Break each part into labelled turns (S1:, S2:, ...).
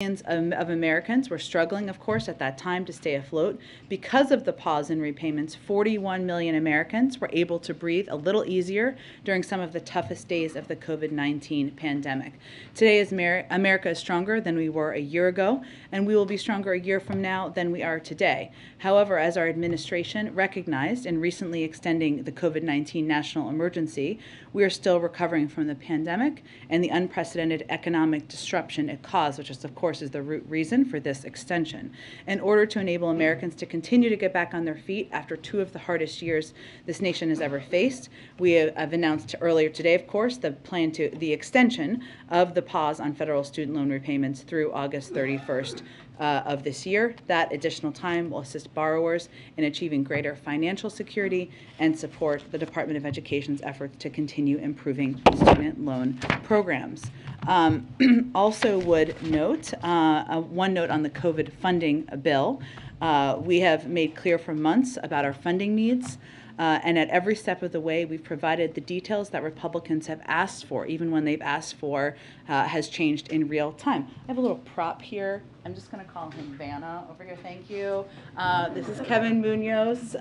S1: Of Americans were struggling, of course, at that time to stay afloat. Because of the pause in repayments, 41 million Americans were able to breathe a little easier during some of the toughest days of the COVID-19 pandemic. Today, America is stronger than we were a year ago, and we will be stronger a year from now than we are today. However, as our administration recognized in recently extending the COVID-19 national emergency, we are still recovering from the pandemic and the unprecedented economic disruption it caused, which is, of course, is the root reason for this extension. In order to enable Americans to continue to get back on their feet after two of the hardest years this nation has ever faced, we have announced earlier today, of course, the extension of the pause on federal student loan repayments through August 31st of this year. That additional time will assist borrowers in achieving greater financial security and support the Department of Education's efforts to continue improving student loan programs. Also would note, one note on the COVID funding bill. We have made clear for months about our funding needs. And at every step of the way, we've provided the details that Republicans have asked for, even when they've asked for has changed in real time. I have a little prop here. I'm just going to call him Vanna over here. Thank you. This is Kevin Munoz.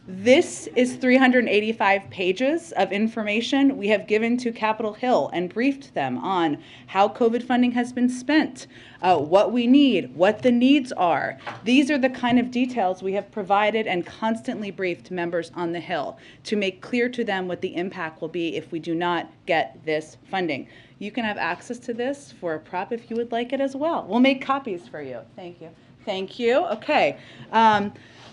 S1: This is 385 pages of information we have given to Capitol Hill and briefed them on how COVID funding has been spent, what we need, what the needs are. These are the kind of details we have provided and constantly briefed members on the Hill to make clear to them what the impact will be if we do not get this funding. You can have access to this for a prop if you would like it as well. We'll make copies for you. Thank you. Thank you. Okay.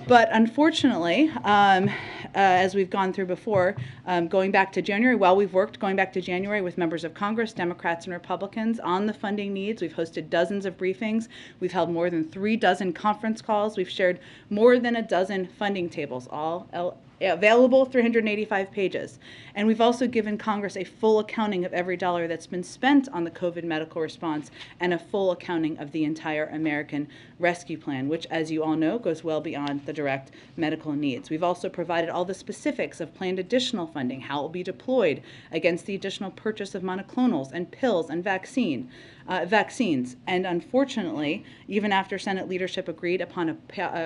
S1: But unfortunately, as we've gone through before, going back to January, we've worked going back to January with members of Congress, Democrats and Republicans on the funding needs. We've hosted dozens of briefings. We've held more than 36 conference calls. We've shared more than a dozen funding tables, all available, 385 pages. And we've also given Congress a full accounting of every dollar that's been spent on the COVID medical response and a full accounting of the entire American Rescue Plan, which, as you all know, goes well beyond the direct medical needs. We've also provided all the specifics of planned additional funding, how it will be deployed against the additional purchase of monoclonals and pills and vaccines. And unfortunately, even after Senate leadership agreed upon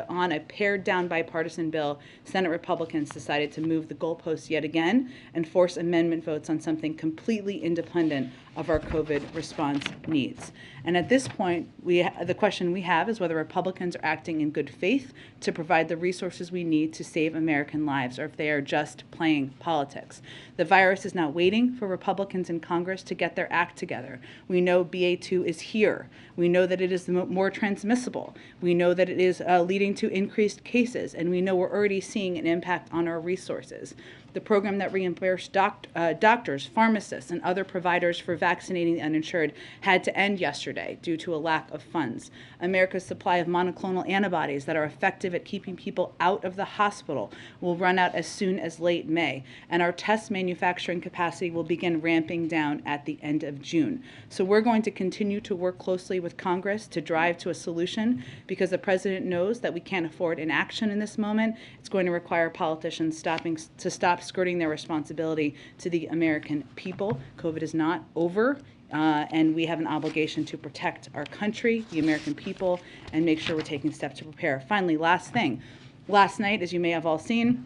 S1: on a pared down bipartisan bill, Senate Republicans decided to move the goalposts yet again and force amendment votes on something completely independent of our COVID response needs. And at this point, the question we have is whether Republicans are acting in good faith to provide the resources we need to save American lives, or if they are just playing politics. The virus is not waiting for Republicans in Congress to get their act together. We know BA2 is here. We know that it is more transmissible. We know that it is leading to increased cases, and we know we're already seeing an impact on our resources. The program that reimbursed doctors, pharmacists, and other providers for vaccinating the uninsured had to end yesterday due to a lack of funds. America's supply of monoclonal antibodies that are effective at keeping people out of the hospital will run out as soon as late May, and our test manufacturing capacity will begin ramping down at the end of June. So we're going to continue to work closely with Congress to drive to a solution, because the President knows that we can't afford inaction in this moment. It's going to require politicians to stop skirting their responsibility to the American people. COVID is not over, and we have an obligation to protect our country, the American people, and make sure we're taking steps to prepare. Finally, last thing. Last night, as you may have all seen,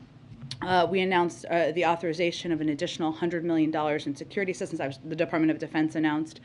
S1: we announced the authorization of an additional $100 million in security assistance. The Department of Defense announced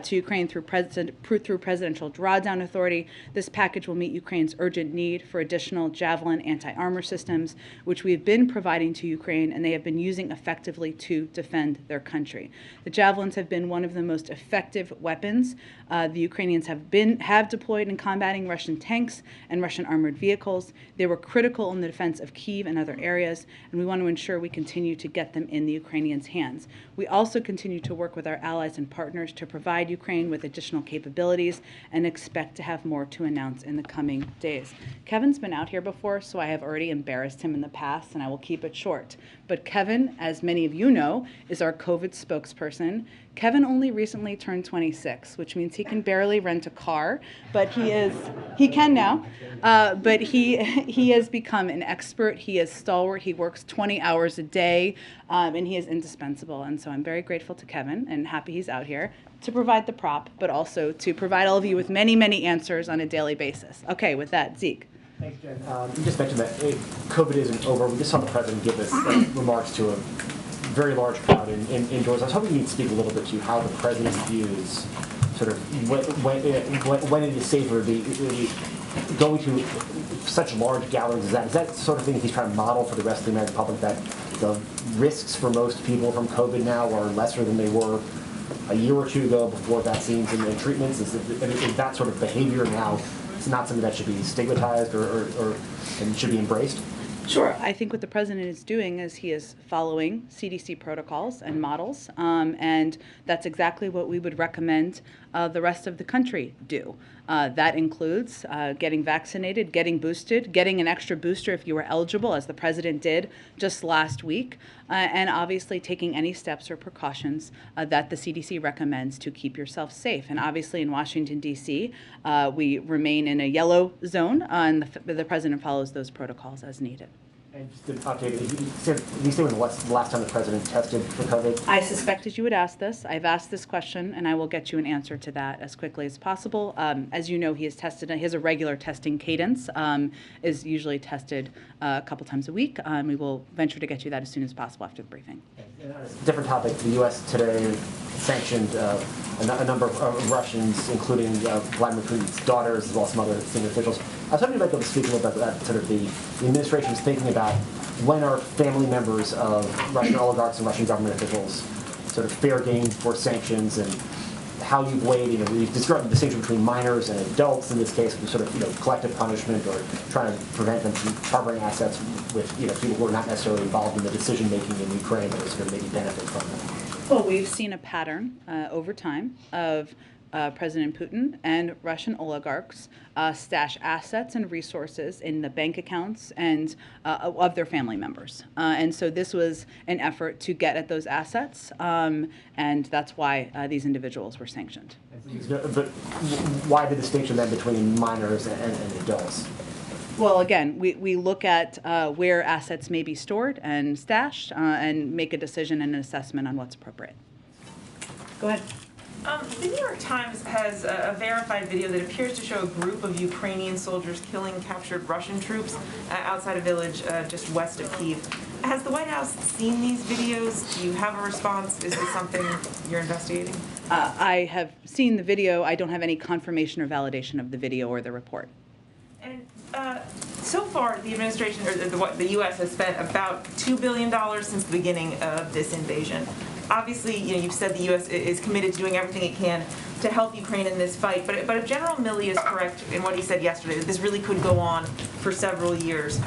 S1: to Ukraine through Presidential Drawdown Authority. This package will meet Ukraine's urgent need for additional Javelin anti-armor systems, which we have been providing to Ukraine, and they have been using effectively to defend their country. The Javelins have been one of the most effective weapons the Ukrainians have deployed in combating Russian tanks and Russian armored vehicles. They were critical in the defense of Kyiv and other areas, and we want to ensure we continue to get them in the Ukrainians' hands. We also continue to work with our allies and partners to provide Ukraine with additional capabilities and expect to have more to announce in the coming days. Kevin's been out here before, so I have already embarrassed him in the past, and I will keep it short. But Kevin, as many of you know, is our COVID spokesperson. Kevin only recently turned 26, which means he can barely rent a car, but he can now, but he has become an expert. He is stalwart. He works 20 hours a day, and he is indispensable. And so I'm very grateful to Kevin and happy he's out here. to provide the prop, but also to provide all of you with many, many answers on a daily basis. Okay, with that, Zeke.
S2: Thanks, Jen. You just mentioned that COVID isn't over. We just saw the president give this remarks to a very large crowd indoors. I was hoping you'd speak a little bit to how the president's views sort of when it is safer to be going to such large gatherings. Is that sort of thing he's trying to model for the rest of the American public, that the risks for most people from COVID now are lesser than they were a year or two ago before vaccines and treatments? Is that sort of behavior now, it's not something that should be stigmatized or and should be embraced?
S1: Sure. I think what the president is doing is he is following CDC protocols and models, and that's exactly what we would recommend the rest of the country do. That includes getting vaccinated, getting boosted, getting an extra booster if you were eligible, as the president did just last week, and obviously taking any steps or precautions that the CDC recommends to keep yourself safe. And obviously in Washington, D.C., we remain in a yellow zone, and the president follows those protocols as needed.
S2: And just to update, did you say when the last time the president tested for COVID?
S1: I suspected you would ask this. I've asked this question, and I will get you an answer to that as quickly as possible. As you know, he has tested. He has a regular testing cadence. Is usually tested a couple times a week. We will venture to get you that as soon as possible after the briefing.
S2: And on a different topic, the U.S. today sanctioned a number of Russians, including Vladimir Putin's daughters, as well as some other senior officials. I was hoping you might be able to speak a little bit about sort of the administration's thinking about when are family members of Russian oligarchs and Russian government officials sort of fair game for sanctions, and how you've weighed, you've described the distinction between minors and adults in this case, with sort of, collective punishment or trying to prevent them from harboring assets with, people who are not necessarily involved in the decision-making in Ukraine, but sort of maybe benefit from them.
S1: Well, we've seen a pattern over time of President Putin and Russian oligarchs stash assets and resources in the bank accounts and of their family members. And so this was an effort to get at those assets, and that's why these individuals were sanctioned.
S2: But why the distinction then between minors and adults?
S1: Well, again, we look at where assets may be stored and stashed and make a decision and an assessment on what's appropriate. Go ahead.
S3: The New York Times has a verified video that appears to show a group of Ukrainian soldiers killing captured Russian troops outside a village just west of Kyiv. Has the White House seen these videos? Do you have a response? Is this something you're investigating?
S1: I have seen the video. I don't have any confirmation or validation of the video or the report.
S3: And so far, the administration, or the U.S. has spent about $2 billion since the beginning of this invasion. Obviously, you've said the U.S. is committed to doing everything it can to help Ukraine in this fight. But if General Milley is correct in what he said yesterday, that this really could go on for several years,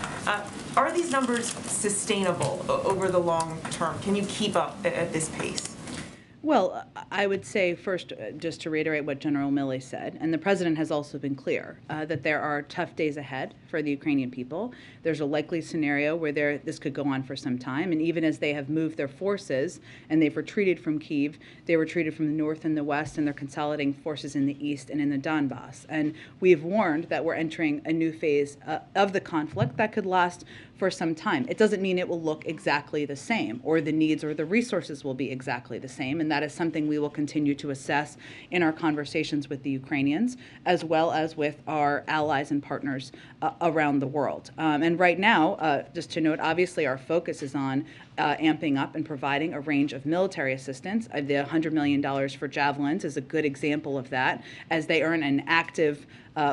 S3: are these numbers sustainable over the long term? Can you keep up at this pace?
S1: Well, I would say first, just to reiterate what General Milley said, and the president has also been clear, that there are tough days ahead for the Ukrainian people. There's a likely scenario where this could go on for some time, and even as they have moved their forces and they've retreated from Kyiv, they retreated from the north and the west, and they're consolidating forces in the east and in the Donbass. And we have warned that we're entering a new phase of the conflict that could last for some time. It doesn't mean it will look exactly the same, or the needs or the resources will be exactly the same, and that is something we will continue to assess in our conversations with the Ukrainians, as well as with our allies and partners around the world. And right now, just to note, obviously our focus is on amping up and providing a range of military assistance. The $100 million for Javelins is a good example of that, as they earn an active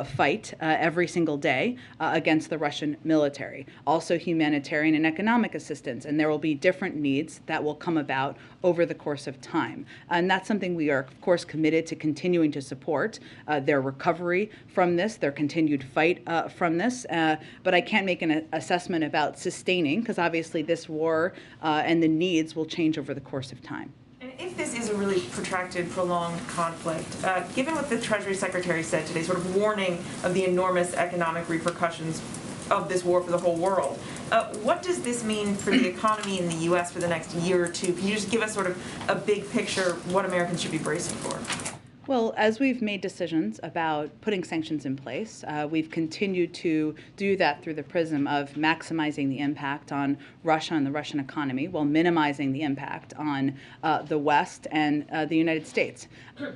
S1: fight every single day against the Russian military. Also humanitarian and economic assistance, and there will be different needs that will come about over the course of time. And that's something we are, of course, committed to continuing to support, their recovery from this, their continued fight from this. But I can't make an assessment about sustaining, because obviously this war and the needs will change over the course of time.
S3: And if this is a really protracted, prolonged conflict, given what the Treasury Secretary said today, sort of warning of the enormous economic repercussions of this war for the whole world, what does this mean for the economy in the U.S. for the next year or two? Can you just give us sort of a big picture what Americans should be bracing for?
S1: Well, as we've made decisions about putting sanctions in place, we've continued to do that through the prism of maximizing the impact on Russia and the Russian economy while minimizing the impact on the West and the United States.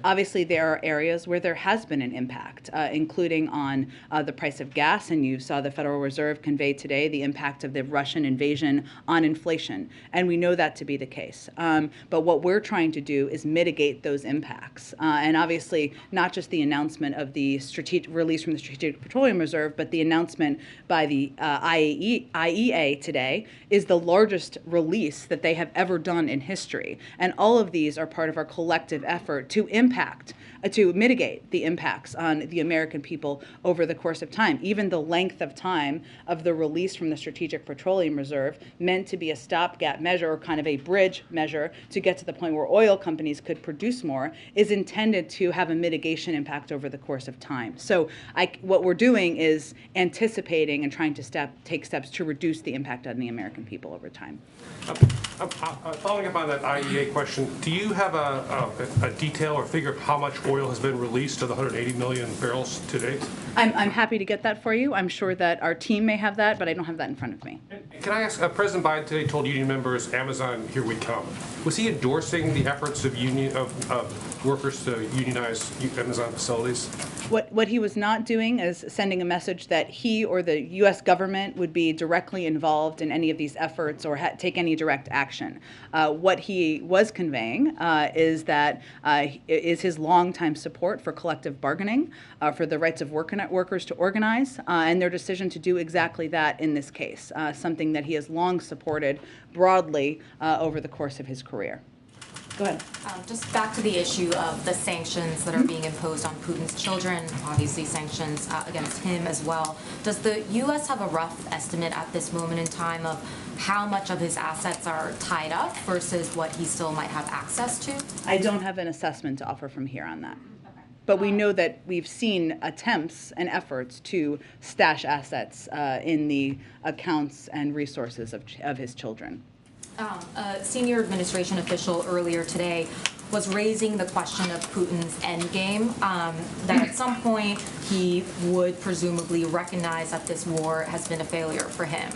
S1: Obviously, there are areas where there has been an impact, including on the price of gas, and you saw the Federal Reserve convey today the impact of the Russian invasion on inflation, and we know that to be the case. But what we're trying to do is mitigate those impacts, and obviously not just the announcement of the release from the Strategic Petroleum Reserve, but the announcement by the IEA today is the largest release that they have ever done in history. And all of these are part of our collective effort to mitigate the impacts on the American people over the course of time. Even the length of time of the release from the Strategic Petroleum Reserve, meant to be a stopgap measure or kind of a bridge measure to get to the point where oil companies could produce more, is intended to have a mitigation impact over the course of time. So what we're doing is anticipating and trying to take steps to reduce the impact on the American people over time.
S4: Following up on that IEA question, do you have a detail or figure of how much oil has been released of the 180 million barrels to date?
S1: I'm happy to get that for you. I'm sure that our team may have that, but I don't have that in front of me.
S4: Can I ask, President Biden today told union members, Amazon, here we come. Was he endorsing the efforts of workers to unionize Amazon facilities?
S1: What he was not doing is sending a message that he or the U.S. government would be directly involved in any of these efforts or take any direct action. What he was conveying is his longtime support for collective bargaining, for the rights of workers to organize, and their decision to do exactly that in this case, something that he has long supported broadly over the course of his career. Go ahead.
S5: Just back to the issue of the sanctions that are being imposed on Putin's children, obviously sanctions against him as well. Does the U.S. have a rough estimate at this moment in time of how much of his assets are tied up versus what he still might have access to?
S1: I don't have an assessment to offer from here on that. But we know that we've seen attempts and efforts to stash assets in the accounts and resources of his children.
S5: A senior administration official earlier today was raising the question of Putin's endgame, that at some point he would presumably recognize that this war has been a failure for him.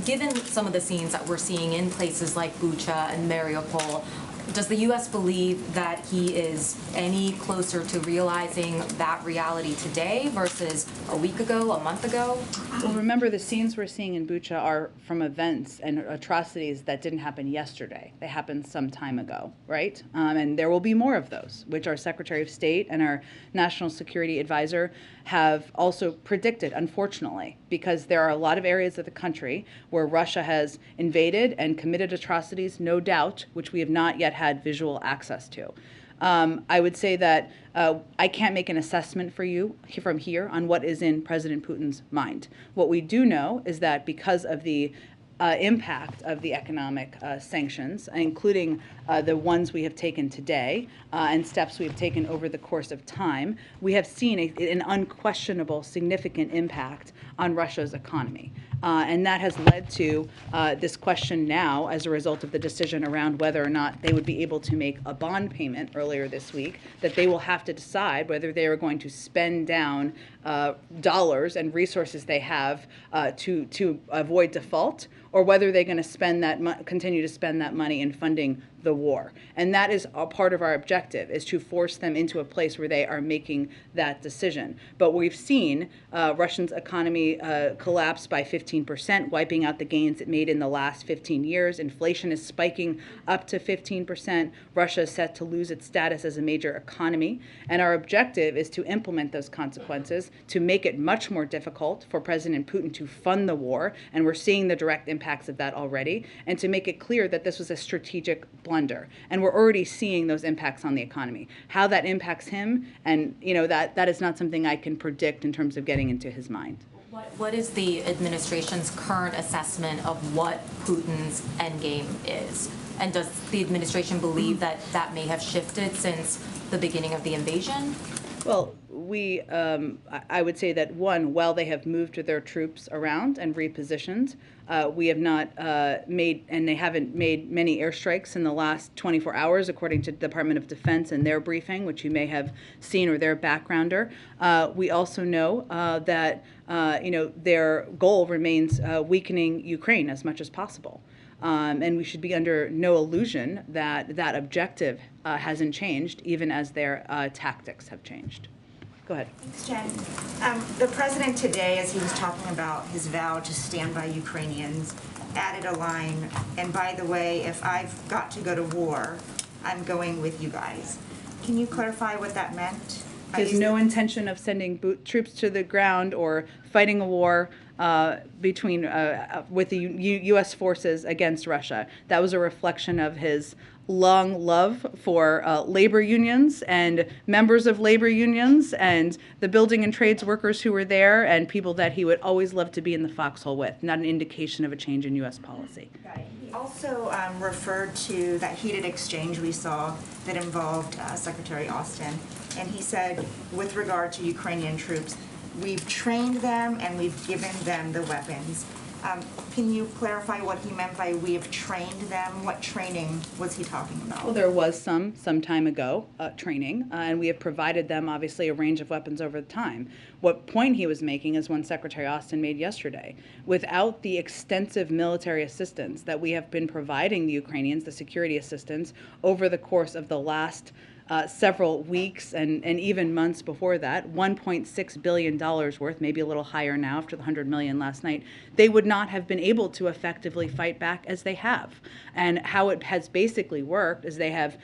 S5: Given some of the scenes that we're seeing in places like Bucha and Mariupol, does the U.S. believe that he is any closer to realizing that reality today versus a week ago, a month ago?
S1: Well, remember, the scenes we're seeing in Bucha are from events and atrocities that didn't happen yesterday. They happened some time ago, right? And there will be more of those, which our Secretary of State and our National Security Advisor have also predicted, unfortunately, because there are a lot of areas of the country where Russia has invaded and committed atrocities, no doubt, which we have not yet had visual access to. I would say that I can't make an assessment for you from here on what is in President Putin's mind. What we do know is that because of the impact of the economic sanctions, including the ones we have taken today and steps we have taken over the course of time, we have seen an unquestionable significant impact on Russia's economy. And that has led to this question now, as a result of the decision around whether or not they would be able to make a bond payment earlier this week, that they will have to decide whether they are going to spend down dollars and resources they have to avoid default, or whether they're going to continue to spend that money in funding the war. And that is a part of our objective, is to force them into a place where they are making that decision. But we've seen Russia's economy collapse by 15%, wiping out the gains it made in the last 15 years. Inflation is spiking up to 15%. Russia is set to lose its status as a major economy. And our objective is to implement those consequences, to make it much more difficult for President Putin to fund the war, and we're seeing the direct impacts of that already, and to make it clear that this was a strategic blunder. And we're already seeing those impacts on the economy. How that impacts him, and that is not something I can predict in terms of getting into his mind.
S5: What is the administration's current assessment of what Putin's endgame is? And does the administration believe that that may have shifted since the beginning of the invasion?
S1: Well, I would say that one, while they have moved their troops around and repositioned, we have not made, and they haven't made many airstrikes in the last 24 hours, according to the Department of Defense in their briefing, which you may have seen, or their backgrounder. We also know that their goal remains weakening Ukraine as much as possible. And we should be under no illusion that that objective hasn't changed, even as their tactics have changed. Go ahead.
S6: Thanks, Jen. The president today, as he was talking about his vow to stand by Ukrainians, added a line, and by the way, if I've got to go to war, I'm going with you guys. Can you clarify what that meant?
S1: There's no intention of sending troops to the ground or fighting a war with the U.S. forces against Russia. That was a reflection of his long love for labor unions and members of labor unions and the building and trades workers who were there and people that he would always love to be in the foxhole with, not an indication of a change in U.S. policy.
S6: Got it. He also referred to that heated exchange we saw that involved Secretary Austin, and he said, with regard to Ukrainian troops, we've trained them and we've given them the weapons. Can you clarify what he meant by we have trained them? What training was he talking about?
S1: Well, there was some time ago training, and we have provided them, obviously, a range of weapons over time. What point he was making is one Secretary Austin made yesterday. Without the extensive military assistance that we have been providing the Ukrainians, the security assistance, over the course of the last several weeks and even months before that, $1.6 billion worth, maybe a little higher now after the $100 million last night, they would not have been able to effectively fight back as they have. And how it has basically worked is they have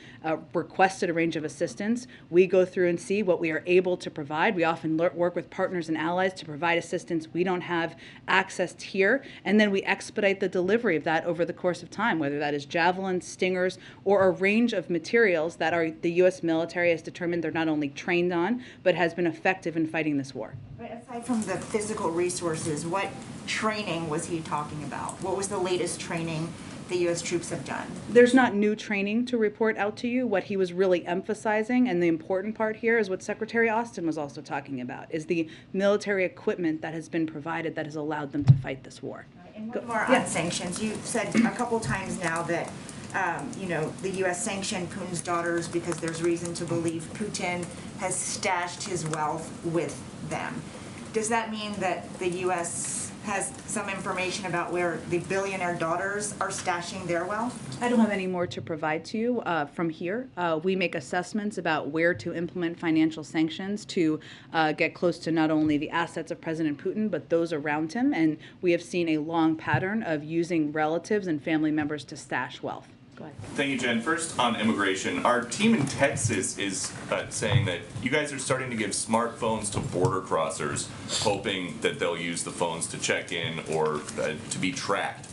S1: requested a range of assistance. We go through and see what we are able to provide. We often work with partners and allies to provide assistance we don't have access to here, and then we expedite the delivery of that over the course of time, whether that is javelins, stingers, or a range of materials that the U.S. military has determined they're not only trained on, but has been effective in fighting this war.
S6: But aside from the physical resources, what training was he talking about? What was the latest training the U.S. troops have done?
S1: There's not new training to report out to you. What he was really emphasizing, and the important part here, is what Secretary Austin was also talking about, is the military equipment that has been provided that has allowed them to fight this war.
S6: And one more on sanctions. You've said a couple times now that the U.S. sanctioned Putin's daughters because there's reason to believe Putin has stashed his wealth with them. Does that mean that the U.S. has some information about where the billionaire daughters are stashing their wealth?
S1: I don't have any more to provide to you from here. We make assessments about where to implement financial sanctions to get close to not only the assets of President Putin, but those around him. And we have seen a long pattern of using relatives and family members to stash wealth. Go ahead.
S7: Thank you, Jen. First, on immigration, our team in Texas is saying that you guys are starting to give smartphones to border crossers, hoping that they'll use the phones to check in or to be tracked.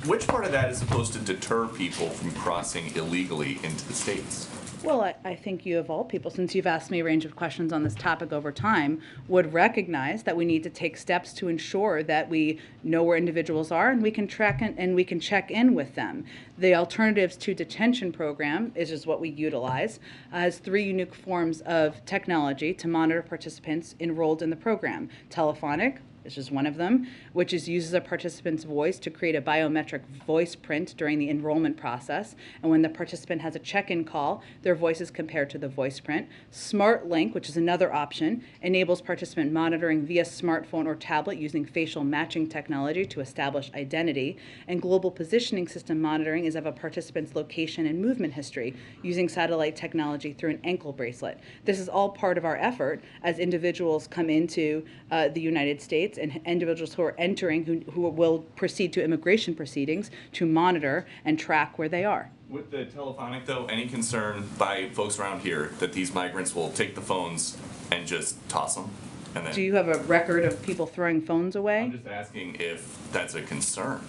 S7: Which part of that is supposed to deter people from crossing illegally into the States?
S1: Well, I think you, of all people, since you've asked me a range of questions on this topic over time, would recognize that we need to take steps to ensure that we know where individuals are and we can track and we can check in with them. The Alternatives to Detention program, is what we utilize, has 3 unique forms of technology to monitor participants enrolled in the program: telephonic, this is one of them, which uses a participant's voice to create a biometric voice print during the enrollment process. And when the participant has a check-in call, their voice is compared to the voice print. Smart Link, which is another option, enables participant monitoring via smartphone or tablet using facial matching technology to establish identity. And Global Positioning System monitoring is of a participant's location and movement history using satellite technology through an ankle bracelet. This is all part of our effort as individuals come into the United States and individuals who are entering, who will proceed to immigration proceedings, to monitor and track where they are.
S7: With the telephonic, though, any concern by folks around here that these migrants will take the phones and just toss them? And then,
S1: Do you have a record of people throwing phones away?
S7: I'm just asking if that's a concern.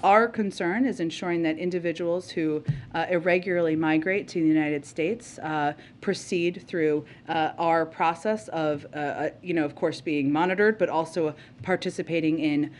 S1: Our concern is ensuring that individuals who irregularly migrate to the United States proceed through our process of, of course, being monitored, but also participating in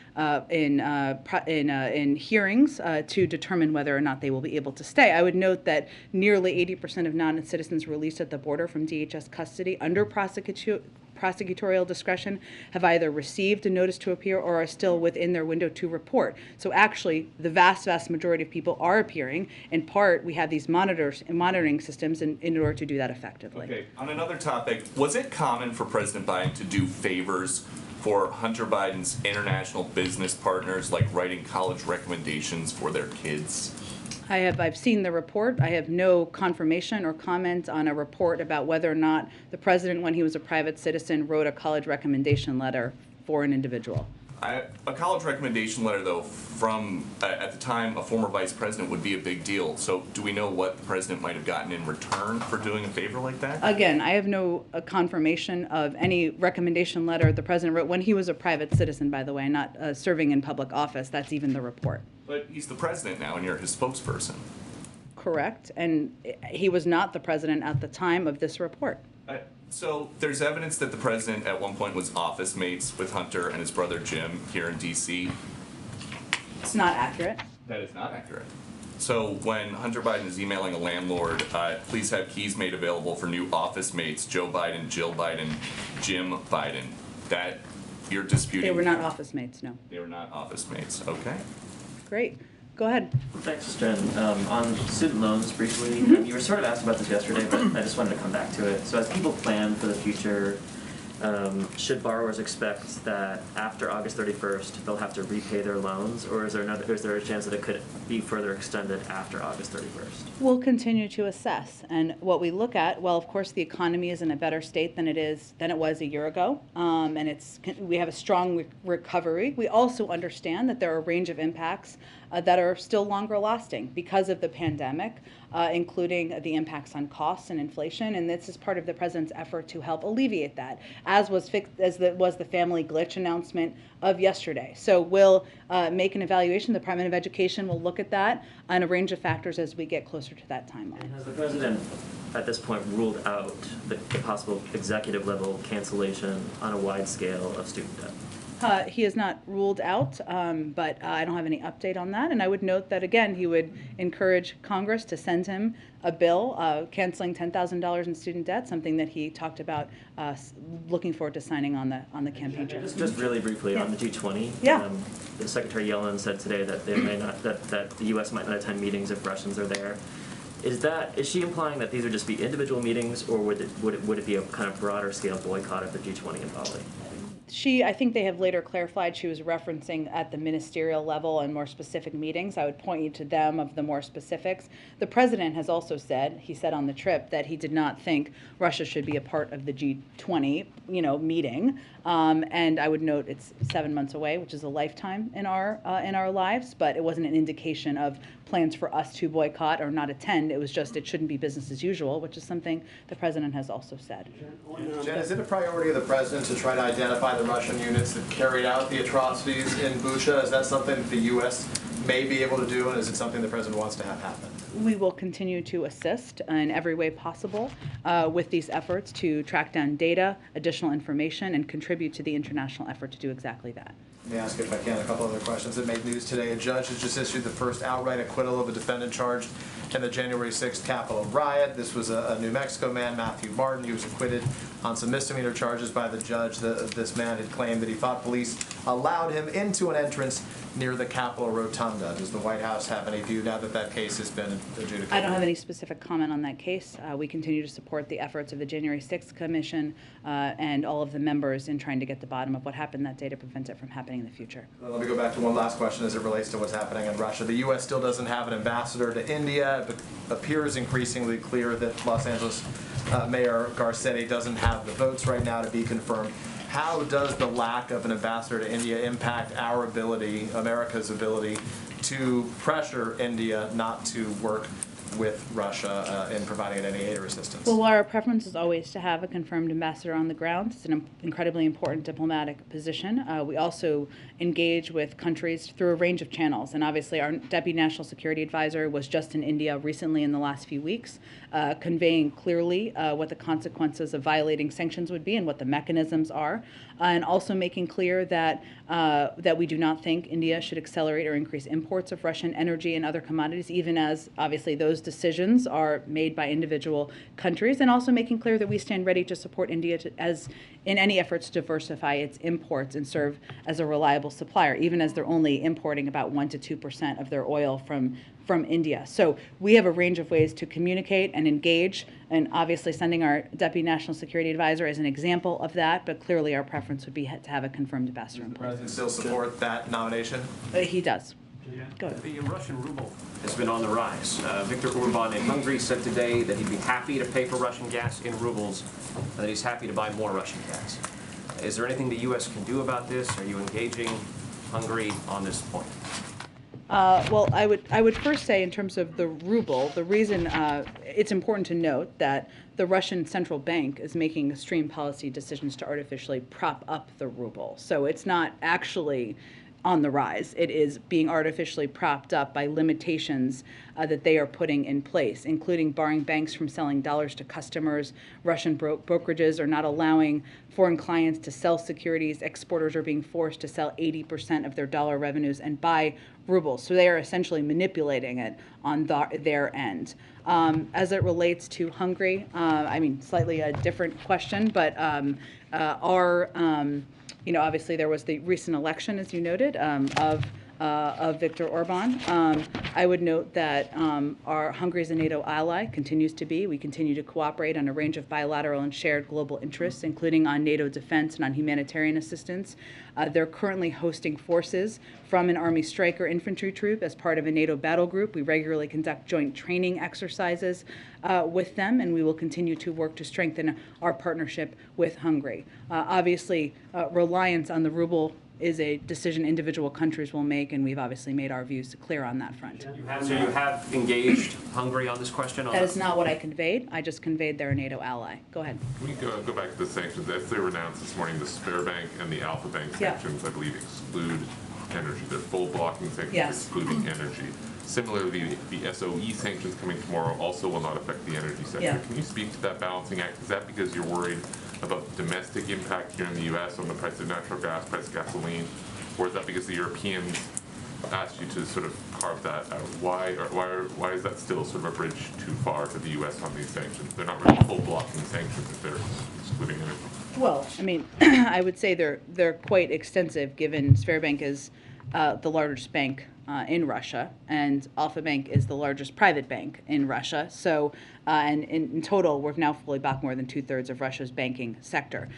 S1: hearings to determine whether or not they will be able to stay. I would note that nearly 80% of non-citizens released at the border from DHS custody under prosecutorial discretion have either received a notice to appear or are still within their window to report. So actually, the vast majority of people are appearing. In part, we have these monitoring systems in order to do that effectively.
S7: Okay, on another topic, was it common for President Biden to do favors for Hunter Biden's international business partners, like writing college recommendations for their kids?
S1: I've seen the report. I have no confirmation or comment on a report about whether or not the president, when he was a private citizen, wrote a college recommendation letter for an individual.
S7: A college recommendation letter, though, from, at the time, a former vice president would be a big deal. So do we know what the president might have gotten in return for doing a favor like that?
S1: Again, I have no confirmation of any recommendation letter the president wrote when he was a private citizen, by the way, not serving in public office. That's even the report.
S7: But he's the president now, and you're his spokesperson.
S1: Correct. And he was not the president at the time of this report.
S7: So there's evidence that the president at one point was office mates with Hunter and his brother Jim here in D.C.
S1: It's not accurate.
S7: That is not accurate. So when Hunter Biden is emailing a landlord, please have keys made available for new office mates, Joe Biden, Jill Biden, Jim Biden, that you're disputing.
S1: They were not office mates, no.
S7: They were not office mates, okay.
S1: Great. Go ahead.
S8: Thanks, Jen. On student loans, briefly, you were sort of asked about this yesterday, but I just wanted to come back to it. So as people plan for the future, should borrowers expect that after August 31st they'll have to repay their loans, or is there a chance that it could be further extended after August 31st?
S1: We'll continue to assess, and what we look at, well, of course, the economy is in a better state than it was a year ago, and we have a strong recovery. We also understand that there are a range of impacts that are still longer lasting because of the pandemic, including the impacts on costs and inflation, and this is part of the president's effort to help alleviate that, as was the family glitch announcement of yesterday. So we'll make an evaluation. The Department of Education will look at that on a range of factors as we get closer to that timeline.
S8: Has the president at this point ruled out the possible executive level cancellation on a wide scale of student debt?
S1: He has not ruled out, but I don't have any update on that. And I would note that, again, he would encourage Congress to send him a bill canceling $10,000 in student debt, something that he talked about looking forward to signing on the campaign trail.
S8: Just really briefly, on the G20,
S1: Yeah.
S8: Secretary Yellen said today that that the U.S. might not attend meetings if Russians are there. Is she implying that these would just be individual meetings, or would it be a kind of broader scale boycott of the G20 in Bali?
S1: I think they have later clarified she was referencing at the ministerial level and more specific meetings. I would point you to them of the more specifics. The president has also said, he said on the trip, that he did not think Russia should be a part of the G20, meeting. And I would note it's 7 months away, which is a lifetime in our lives, but it wasn't an indication of plans for us to boycott or not attend. It was just it shouldn't be business as usual, which is something the president has also said.
S9: Jen, is it a priority of the president to try to identify the Russian units that carried out the atrocities in Bucha? Is that something that the U.S. may be able to do, and is it something the president wants to have happen?
S1: We will continue to assist in every way possible with these efforts to track down data, additional information, and contribute to the international effort to do exactly that.
S9: Let me ask you, if I can, a couple other questions that made news today. A judge has just issued the first outright acquittal of a defendant charged in the January 6th Capitol riot. This was a New Mexico man, Matthew Martin. He was acquitted on some misdemeanor charges by the judge. This man had claimed that he thought police allowed him into an entrance near the Capitol Rotunda. Does the White House have any view now that that case has been adjudicated?
S1: I don't have any specific comment on that case. We continue to support the efforts of the January 6th Commission and all of the members in trying to get to the bottom of what happened that day to prevent it from happening in the future.
S9: Let me go back to one last question as it relates to what's happening in Russia. The U.S. still doesn't have an ambassador to India. It appears increasingly clear that Los Angeles Mayor Garcetti doesn't have the votes right now to be confirmed. How does the lack of an ambassador to India impact our ability, America's ability, to pressure India not to work with Russia in providing any aid or assistance?
S1: Well, while our preference is always to have a confirmed ambassador on the ground, it's an incredibly important diplomatic position. We also engage with countries through a range of channels, and obviously our Deputy National Security Advisor was just in India recently in the last few weeks, conveying clearly what the consequences of violating sanctions would be and what the mechanisms are, and also making clear that that we do not think India should accelerate or increase imports of Russian energy and other commodities, even as obviously those decisions are made by individual countries, and also making clear that we stand ready to support India as in any efforts to diversify its imports and serve as a reliable supplier, even as they're only importing about 1 to 2% of their oil from India. So we have a range of ways to communicate and engage, and obviously sending our Deputy National Security Advisor is an example of that, but clearly our preference would be to have a confirmed ambassador in
S9: Does the
S1: place.
S9: president still support that nomination?
S1: He does. Go ahead.
S10: The Russian ruble has been on the rise. Viktor Orban in Hungary said today that he'd be happy to pay for Russian gas in rubles, and that he's happy to buy more Russian gas. Is there anything the U.S. can do about this? Are you engaging Hungary on this point?
S1: Well, I would first say in terms of the ruble, the reason it's important to note that the Russian central bank is making extreme policy decisions to artificially prop up the ruble. So it's not actually on the rise. It is being artificially propped up by limitations that they are putting in place, including barring banks from selling dollars to customers. Russian brokerages are not allowing foreign clients to sell securities. Exporters are being forced to sell 80% of their dollar revenues and buy rubles. So they are essentially manipulating it on their end. As it relates to Hungary, I mean, slightly a different question, but obviously there was the recent election, as you noted, of Viktor Orban. I would note that our Hungary is a NATO ally, continues to be. We continue to cooperate on a range of bilateral and shared global interests, including on NATO defense and on humanitarian assistance. They're currently hosting forces from an Army Stryker infantry troop as part of a NATO battle group. We regularly conduct joint training exercises with them, and we will continue to work to strengthen our partnership with Hungary. Obviously, reliance on the ruble is a decision individual countries will make, and we've obviously made our views clear on that front.
S10: So you have engaged Hungary on this question?
S1: That is not what I conveyed. I just conveyed they're a NATO ally. Go ahead.
S11: We go back to the sanctions. As they were announced this morning, the Sberbank and the Alpha Bank sanctions, I believe, exclude energy. They're full blocking sanctions excluding energy. Similarly, the SOE sanctions coming tomorrow also will not affect the energy sector.
S1: Yeah.
S11: Can you speak to that balancing act? Is that because you're worried about domestic impact here in the U.S. on the price of natural gas, price of gasoline, or is that because the Europeans asked you to sort of carve that out? Why is that still sort of a bridge too far for the U.S. on these sanctions? They're not really full blocking sanctions if they're excluding energy.
S1: Well, I mean, I would say they're quite extensive, given Sberbank is the largest bank in Russia, and Alpha Bank is the largest private bank in Russia. So, and in total, we've now fully blocked more than 2/3 of Russia's banking sector.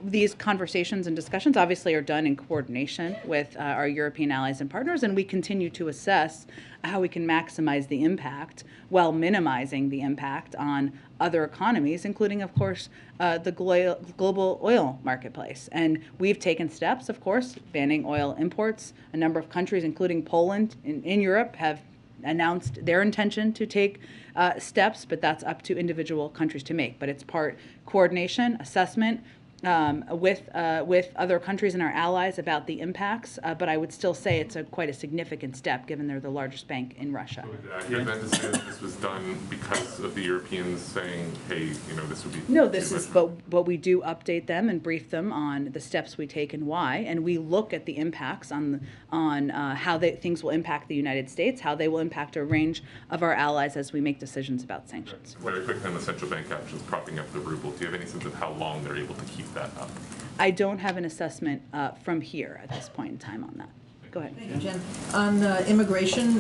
S1: These conversations and discussions obviously are done in coordination with our European allies and partners, and we continue to assess how we can maximize the impact while minimizing the impact on other economies, including, of course, the global oil marketplace. And we've taken steps, of course, banning oil imports. A number of countries, including Poland in Europe, have announced their intention to take steps, but that's up to individual countries to make. But it's part coordination, assessment, with other countries and our allies about the impacts, but I would still say it's quite a significant step given they're the largest bank in Russia.
S11: So is it accurate then to say that this was done because of the Europeans saying, hey, this would be...
S1: No, but we do update them and brief them on the steps we take and why, and we look at the impacts on how things will impact the United States, how they will impact a range of our allies as we make decisions about sanctions.
S11: Very quickly on the central bank actions propping up the ruble, do you have any sense of how long they're able to keep that up?
S1: I don't have an assessment from here at this point in time on that. Go ahead.
S12: Thank you, Jen. On immigration,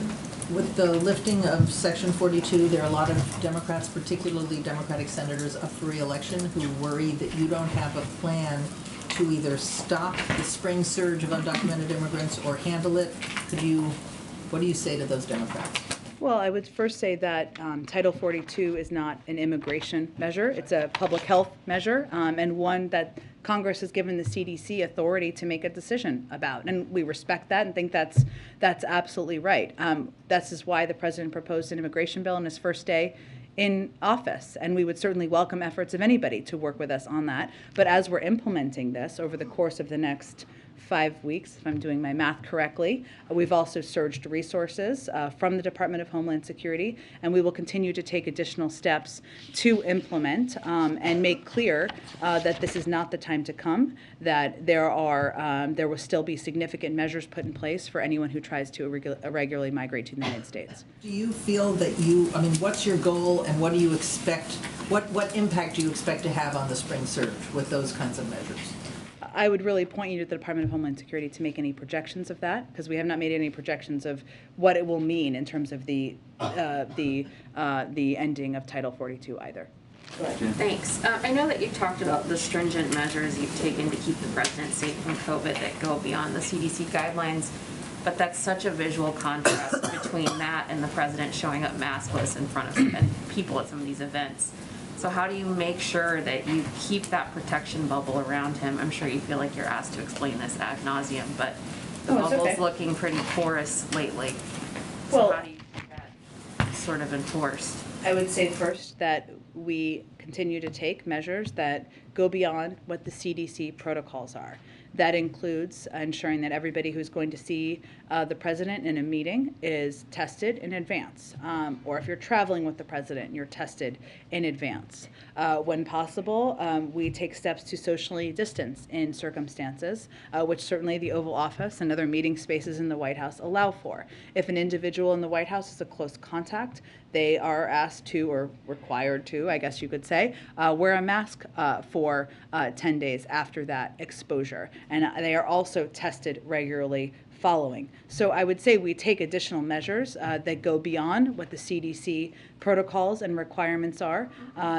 S12: with the lifting of Section 42, there are a lot of Democrats, particularly Democratic senators, up for re-election who worry that you don't have a plan to either stop the spring surge of undocumented immigrants or handle it. What do you say to those Democrats?
S1: Well, I would first say that Title 42 is not an immigration measure. It's a public health measure, and one that Congress has given the CDC authority to make a decision about. And we respect that and think that's absolutely right. This is why the president proposed an immigration bill on his first day in office, and we would certainly welcome efforts of anybody to work with us on that. But as we're implementing this over the course of the next 5 weeks, if I'm doing my math correctly, we've also surged resources from the Department of Homeland Security, and we will continue to take additional steps to implement and make clear that this is not the time to come, that there will still be significant measures put in place for anyone who tries to irregularly migrate to the United States.
S12: Do you feel that what's your goal and what do you expect, what impact do you expect to have on the spring surge with those kinds of measures?
S1: I would really point you to the Department of Homeland Security to make any projections of that, because we have not made any projections of what it will mean in terms of the ending of Title 42 either.
S13: Thanks. I know that you talked about the stringent measures you've taken to keep the president safe from COVID that go beyond the CDC guidelines, but that's such a visual contrast between that and the president showing up maskless in front of people at some of these events. So how do you make sure that you keep that protection bubble around him? I'm sure you feel like you're asked to explain this ad nauseum, but the bubble's looking pretty porous lately. So how do you keep that sort of enforced?
S1: I would say first that we continue to take measures that go beyond what the CDC protocols are. That includes ensuring that everybody who's going to see the president in a meeting is tested in advance. Or if you're traveling with the president, you're tested in advance. When possible, we take steps to socially distance in circumstances, which certainly the Oval Office and other meeting spaces in the White House allow for. If an individual in the White House is a close contact, they are asked to, or required to, I guess you could say, wear a mask for 10 days after that exposure. And they are also tested regularly following. So I would say we take additional measures that go beyond what the CDC protocols and requirements are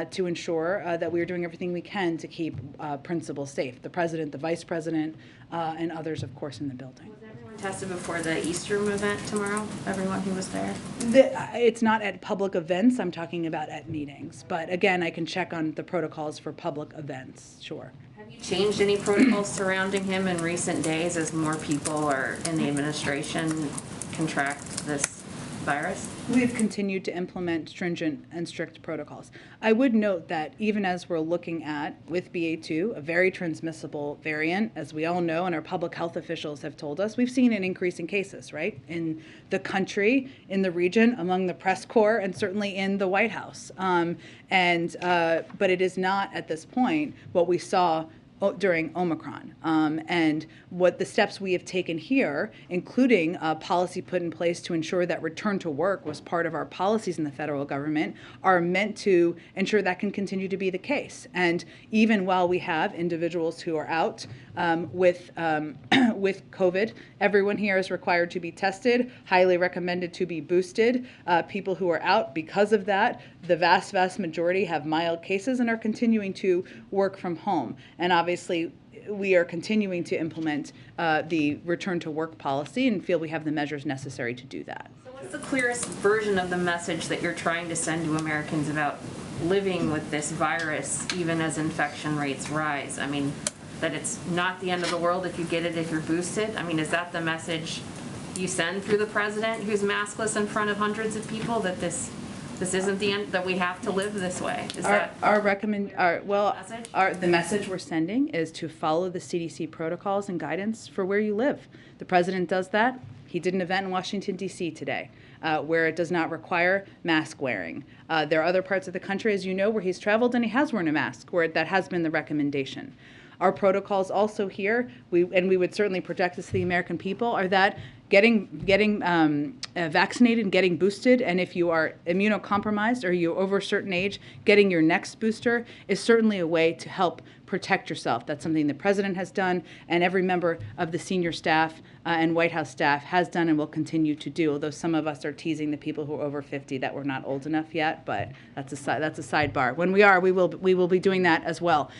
S1: to ensure that we are doing everything we can to keep principals safe. The president, the vice president, and others, of course, in the building.
S13: Was everyone tested before the Easter movement tomorrow? Everyone who was there?
S1: It's not at public events. I'm talking about at meetings. But again, I can check on the protocols for public events, sure.
S13: Have you changed any protocols surrounding him in recent days as more people are in the administration contract this virus?
S1: We've continued to implement stringent and strict protocols. I would note that even as we're looking at, with BA2, a very transmissible variant, as we all know and our public health officials have told us, we've seen an increase in cases, right? In the country, in the region, among the press corps, and certainly in the White House. But it is not, at this point, what we saw during Omicron. And what the steps we have taken here, including a policy put in place to ensure that return to work was part of our policies in the federal government, are meant to ensure that can continue to be the case. And even while we have individuals who are out with COVID, everyone here is required to be tested, highly recommended to be boosted. People who are out because of that, the vast, vast majority have mild cases and are continuing to work from home. And obviously, we are continuing to implement the return to work policy and feel we have the measures necessary to do that.
S13: So what's the clearest version of the message that you're trying to send to Americans about living with this virus, even as infection rates rise? I mean, that it's not the end of the world if you get it, if you're boosted? I mean, is that the message you send through the president who's maskless in front of hundreds of people, that this isn't the end, that we have to live this way? Is
S1: the message we're sending is to follow the CDC protocols and guidance for where you live. The president does that. He did an event in Washington, D.C. today where it does not require mask wearing. There are other parts of the country, as you know, where he's traveled and he has worn a mask, where that has been the recommendation. Our protocols also here, we would certainly project this to the American people, are that getting vaccinated and getting boosted, and if you are immunocompromised or you're over a certain age, getting your next booster is certainly a way to help protect yourself. That's something the president has done, and every member of the senior staff and White House staff has done and will continue to do, although some of us are teasing the people who are over 50 that we're not old enough yet, but that's a sidebar. When we are, we will be doing that as well.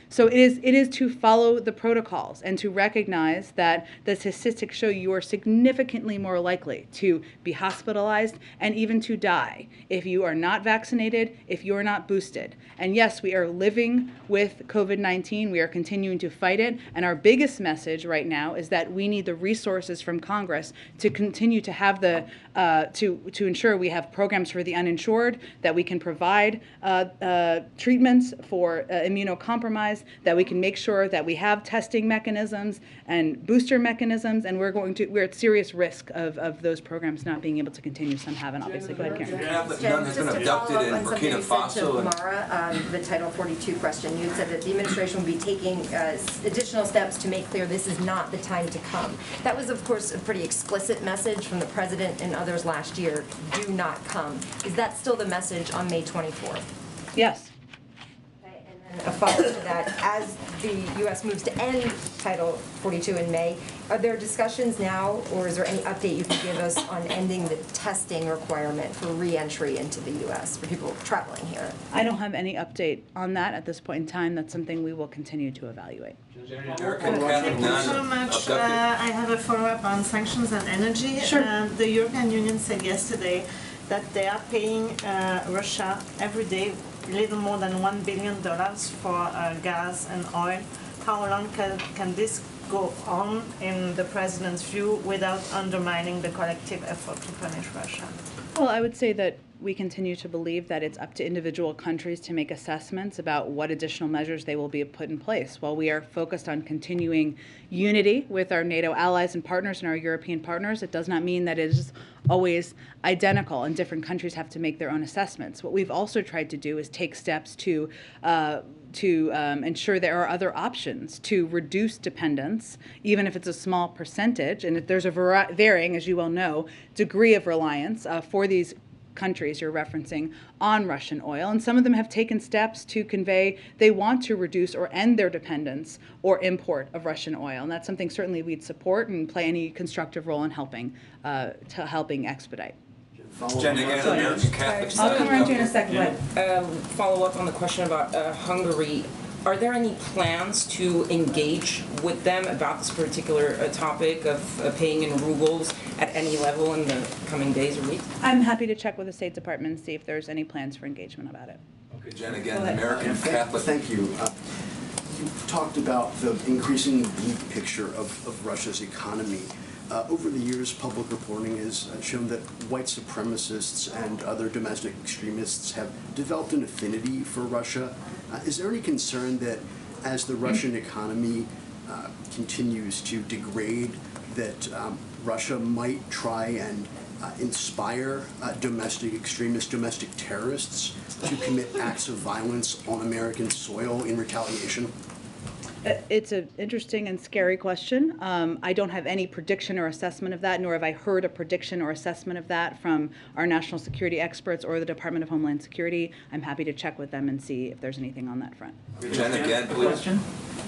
S1: So it is to follow the protocols and to recognize that the statistics show you are significantly more likely to be hospitalized and even to die if you are not vaccinated, if you are not boosted. And yes, we are living with COVID-19. We are continuing to fight it. And our biggest message right now is that we need the resources from Congress to continue to have to ensure we have programs for the uninsured, that we can provide treatments for immunocompromised, that we can make sure that we have testing mechanisms and booster mechanisms, and we're at serious risk of those programs not being able to continue. Some haven't, obviously. Go ahead, Karen.
S14: None has been abducted in Burkina Faso. Mara, the Title 42 question, you said that the administration will be taking additional steps to make clear this is not the time to come. That was, of course, a pretty explicit message from the president and others last year. Do not come. Is that still the message on May 24th?
S1: Yes.
S14: A follow-up to that, as the U.S. moves to end Title 42 in May, are there discussions now, or is there any update you can give us on ending the testing requirement for re-entry into the U.S. for people traveling here?
S1: I don't have any update on that at this point in time. That's something we will continue to evaluate.
S15: Thank you so much. I have a follow-up on sanctions and energy.
S1: Sure.
S15: The European Union said yesterday that they are paying Russia every day little more than $1 billion for gas and oil. How long can this go on, in the president's view, without undermining the collective effort to punish Russia?
S1: Well, I would say that we continue to believe that it's up to individual countries to make assessments about what additional measures they will be put in place. While we are focused on continuing unity with our NATO allies and partners and our European partners, it does not mean that it is always identical, and different countries have to make their own assessments. What we've also tried to do is take steps to ensure there are other options to reduce dependence, even if it's a small percentage, and if there's a varying, as you well know, degree of reliance for these countries you're referencing on Russian oil, and some of them have taken steps to convey they want to reduce or end their dependence or import of Russian oil, and that's something certainly we'd support and play any constructive role in helping expedite.
S16: Jen, again, American Catholic.
S1: I'll come around to you in a second.
S17: Follow up on the question about Hungary. Are there any plans to engage with them about this particular topic of paying in rubles at any level in the coming days or weeks?
S1: I'm happy to check with the State Department and see if there's any plans for engagement about it.
S16: Okay, Jen, again, American Catholic.
S18: Thank you. You talked about the increasingly bleak picture of Russia's economy. Over the years, public reporting has shown that white supremacists and other domestic extremists have developed an affinity for Russia. Is there any concern that as the Russian economy continues to degrade, that Russia might try and inspire domestic extremists, domestic terrorists to commit acts of violence on American soil in retaliation?
S1: It's an interesting and scary question. I don't have any prediction or assessment of that, nor have I heard a prediction or assessment of that from our national security experts or the Department of Homeland Security. I'm happy to check with them and see if there's anything on that front.
S16: Jen, again, please.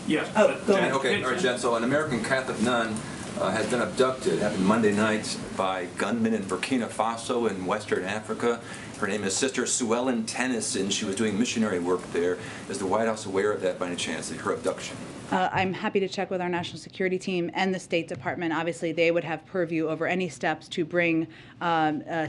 S19: Yes.
S1: Oh, go
S16: Jen,
S1: ahead.
S16: okay, all right, Jen. So an American Catholic nun has been abducted, happened Monday night, by gunmen in Burkina Faso in Western Africa. Her name is Sister Sue Ellen Tennyson. She was doing missionary work there. Is the White House aware of that by any chance, her abduction?
S1: I'm happy to check with our national security team and the State Department. Obviously, they would have purview over any steps to bring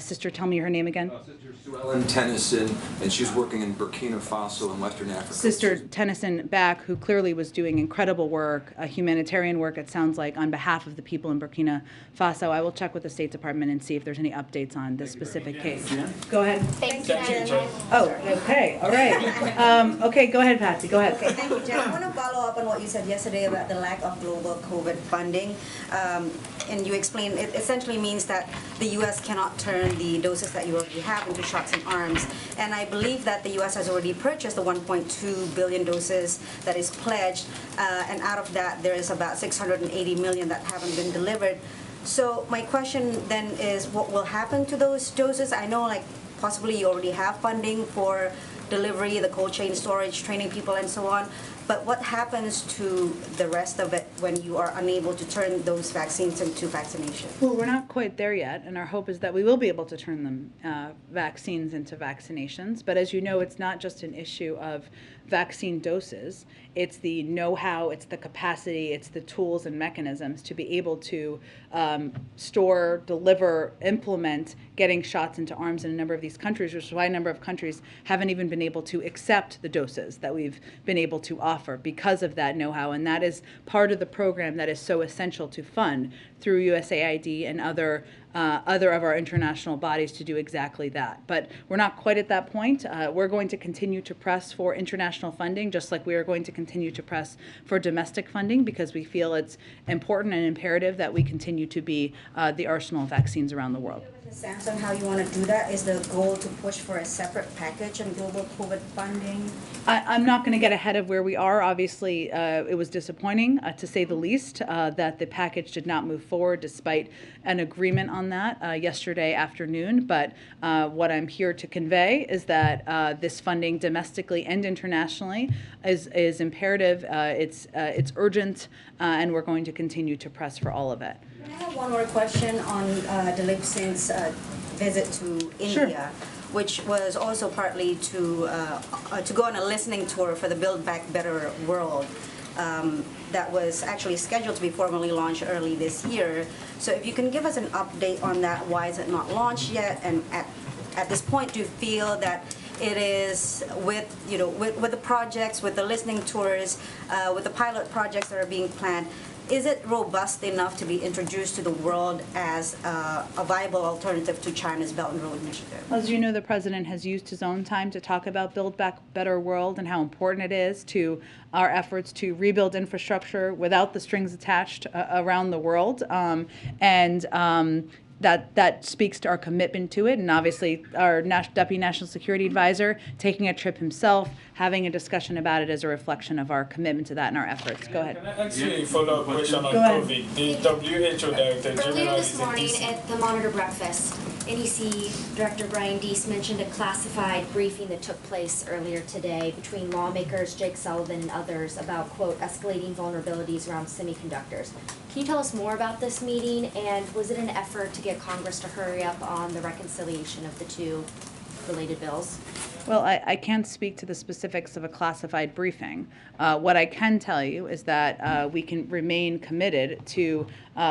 S1: Sister, tell me her name again.
S16: Sister Sue Ellen Tennyson, and she's working in Burkina Faso in Western Africa.
S1: Sister Tennyson back, who clearly was doing incredible work, humanitarian work, it sounds like, on behalf of the people in Burkina Faso. I will check with the State Department and see if there's any updates on this specific case. Go ahead.
S14: Thank you, Jen.
S1: Oh, okay, all right. Okay, go ahead, Patsy, go ahead.
S20: Okay, thank you, Jen. I want to follow up on what you said yesterday about the lack of global COVID funding. And you explained it essentially means that the U.S. cannot turn the doses that you already have into shots in arms. And I believe that the U.S. has already purchased the 1.2 billion doses that is pledged. And out of that, there is about 680 million that haven't been delivered. So my question then is, what will happen to those doses? I know, like, possibly you already have funding for delivery, the cold chain storage, training people, and so on. But what happens to the rest of it when you are unable to turn those vaccines into vaccination?
S1: Well, we're not quite there yet, and our hope is that we will be able to turn them vaccines into vaccinations. But as you know, it's not just an issue of vaccine doses. It's the know-how, it's the capacity, it's the tools and mechanisms to be able to store, deliver, implement getting shots into arms in a number of these countries, which is why a number of countries haven't even been able to accept the doses that we've been able to offer because of that know-how. And that is part of the program that is so essential to fund through USAID and other of our international bodies to do exactly that. But we're not quite at that point. We're going to continue to press for international funding, just like we are going to continue to press for domestic funding, because we feel it's important and imperative that we continue to be the arsenal of vaccines around the world.
S20: Sense on how you want to do that? Is the goal to push for a separate package on global COVID funding?
S1: I'm not going to get ahead of where we are. Obviously, it was disappointing, to say the least, that the package did not move forward despite an agreement on that yesterday afternoon. But what I'm here to convey is that this funding domestically and internationally is imperative. It's urgent, and we're going to continue to press for all of it.
S20: I have one more question on Dilip Singh's visit to India, which was also partly to go on a listening tour for the Build Back Better World that was actually scheduled to be formally launched early this year. So if you can give us an update on that, why is it not launched yet? And at this point, do you feel that it is with the projects, with the listening tours, with the pilot projects that are being planned, is it robust enough to be introduced to the world as a viable alternative to China's Belt and Road Initiative?
S1: As you know, the president has used his own time to talk about Build Back Better World and how important it is to our efforts to rebuild infrastructure without the strings attached around the world. That speaks to our commitment to it, and obviously our Deputy National Security Advisor taking a trip himself, having a discussion about it as a reflection of our commitment to that and our efforts. Go ahead.
S19: Can I ask you a follow-up question on
S1: Go ahead.
S19: COVID? The WHO Director General
S21: Earlier
S19: is
S21: this
S19: in
S21: morning
S19: DC.
S21: at the Monitor Breakfast, NEC Director Brian Deese mentioned a classified briefing that took place earlier today between lawmakers, Jake Sullivan and others about, quote, escalating vulnerabilities around semiconductors. Can you tell us more about this meeting, and was it an effort to get Congress to hurry up on the reconciliation of the two related bills?
S1: Well, I can't speak to the specifics of a classified briefing. What I can tell you is that we can remain committed to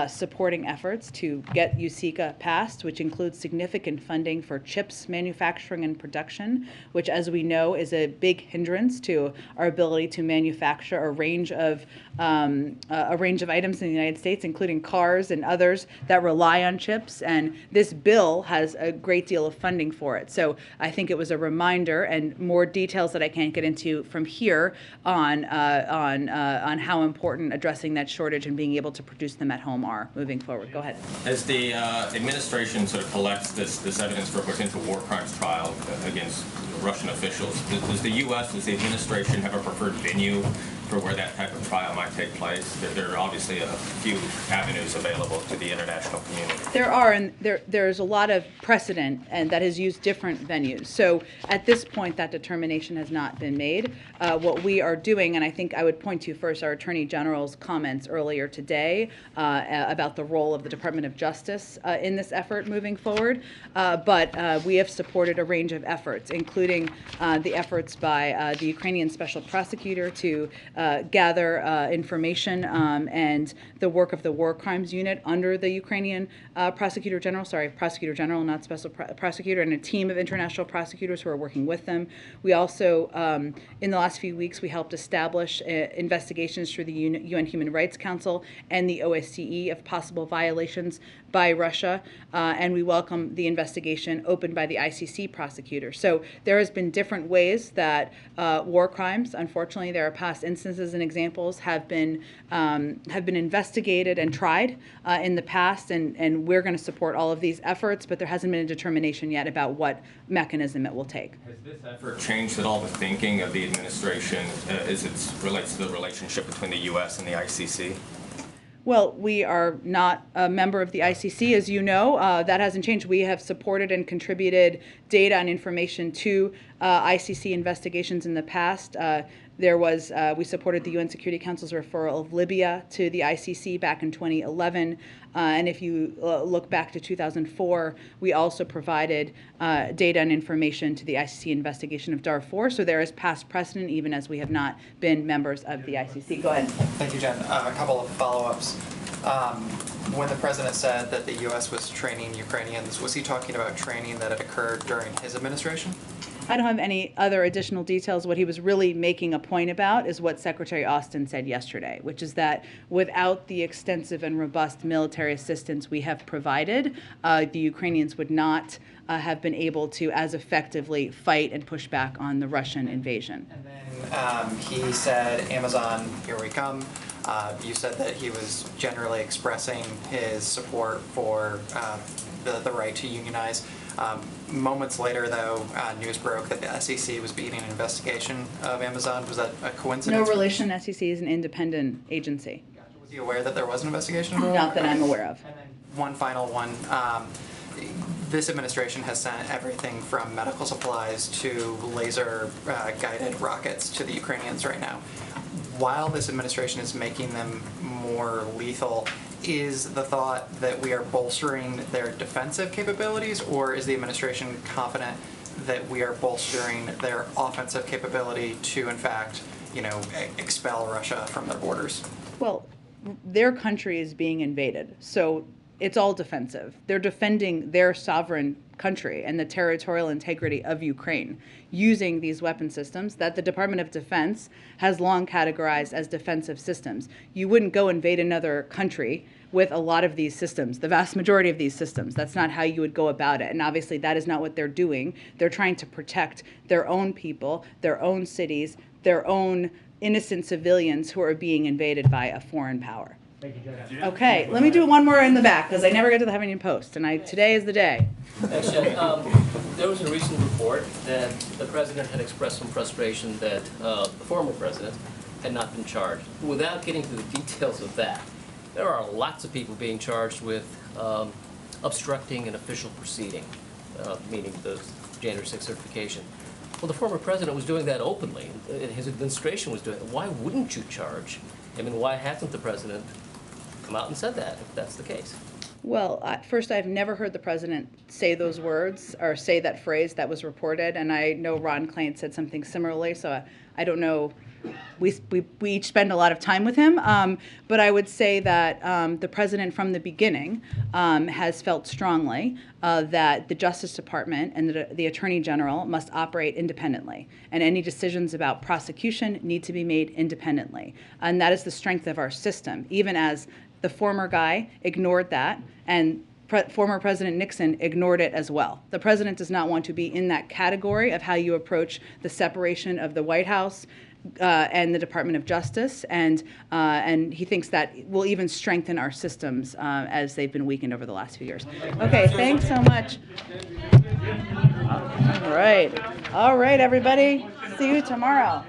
S1: supporting efforts to get USICA passed, which includes significant funding for chips manufacturing and production, which, as we know, is a big hindrance to our ability to manufacture a range of items in the United States, including cars and others that rely on chips. And this bill has a great deal of funding for it. So I think it was a reminder, and more details that I can't get into from here on how important addressing that shortage and being able to produce them at home are moving forward. Go ahead.
S22: As the administration sort of collects this evidence for a potential war crimes trial against Russian officials, does the U.S., does the administration have a preferred venue for where that type of trial might take place? There are obviously a few avenues available to the international community.
S1: There are, and there's a lot of precedent and that has used different venues. So at this point, that determination has not been made. What we are doing, and I think I would point to first our Attorney General's comments earlier today about the role of the Department of Justice in this effort moving forward. But we have supported a range of efforts, including the efforts by the Ukrainian Special Prosecutor to gather information and the work of the War Crimes Unit under the Ukrainian Prosecutor General, not Special Prosecutor, and a team of international prosecutors who are working with them. We also, in the last few weeks, we helped establish investigations through the UN Human Rights Council and the OSCE of possible violations by Russia, and we welcome the investigation opened by the ICC prosecutor. So there has been different ways that war crimes, unfortunately, there are past instances and examples, have been investigated and tried in the past, and we're going to support all of these efforts, but there hasn't been a determination yet about what mechanism it will take.
S22: Has this effort changed at all the thinking of the administration as it relates to the relationship between the U.S. and the ICC?
S1: Well, we are not a member of the ICC, as you know. That hasn't changed. We have supported and contributed data and information to ICC investigations in the past. There was, we supported the UN Security Council's referral of Libya to the ICC back in 2011. And if you look back to 2004, we also provided data and information to the ICC investigation of Darfur. So there is past precedent, even as we have not been members of the ICC. Go ahead.
S2: Thank you, Jen. A couple of follow-ups. When the president said that the U.S. was training Ukrainians, was he talking about training that had occurred during his administration?
S1: I don't have any other additional details. What he was really making a point about is what Secretary Austin said yesterday, which is that without the extensive and robust military assistance we have provided, the Ukrainians would not have been able to as effectively fight and push back on the Russian invasion.
S2: And then he said, Amazon, here we come. You said that he was generally expressing his support for the right to unionize. Moments later, though, news broke that the SEC was beginning an investigation of Amazon. Was that a coincidence?
S1: No relation. SEC is an independent agency.
S2: Was he aware that there was an investigation?
S1: Not that I'm aware of.
S2: And then one final one. This administration has sent everything from medical supplies to laser-guided rockets to the Ukrainians right now. While this administration is making them more lethal, is the thought that we are bolstering their defensive capabilities, or is the administration confident that we are bolstering their offensive capability to, in fact, expel Russia from their borders?
S1: Well, their country is being invaded, so it's all defensive. They're defending their sovereign country and the territorial integrity of Ukraine using these weapon systems that the Department of Defense has long categorized as defensive systems. You wouldn't go invade another country with a lot of these systems, the vast majority of these systems. That's not how you would go about it. And obviously that is not what they're doing. They're trying to protect their own people, their own cities, their own innocent civilians who are being invaded by a foreign power. Okay, let me do one more in the back because I never get to the Huffington Post, and today is the day.
S3: Thanks, Jen. There was a recent report that the president had expressed some frustration that the former president had not been charged. Without getting to the details of that, there are lots of people being charged with obstructing an official proceeding, meaning the January 6th certification. Well, the former president was doing that openly, and his administration was doing it. Why wouldn't you charge him, and why hasn't the president come out and said that, if that's the case?
S1: Well, first, I've never heard the president say those words or say that phrase that was reported, and I know Ron Klain said something similarly, so I don't know. We each spend a lot of time with him, but I would say that the president from the beginning has felt strongly that the Justice Department and the Attorney General must operate independently, and any decisions about prosecution need to be made independently. And that is the strength of our system, even as the former guy ignored that, and former President Nixon ignored it as well. The president does not want to be in that category of how you approach the separation of the White House and the Department of Justice, and he thinks that will even strengthen our systems as they've been weakened over the last few years. Okay, thanks so much. All right, everybody. See you tomorrow.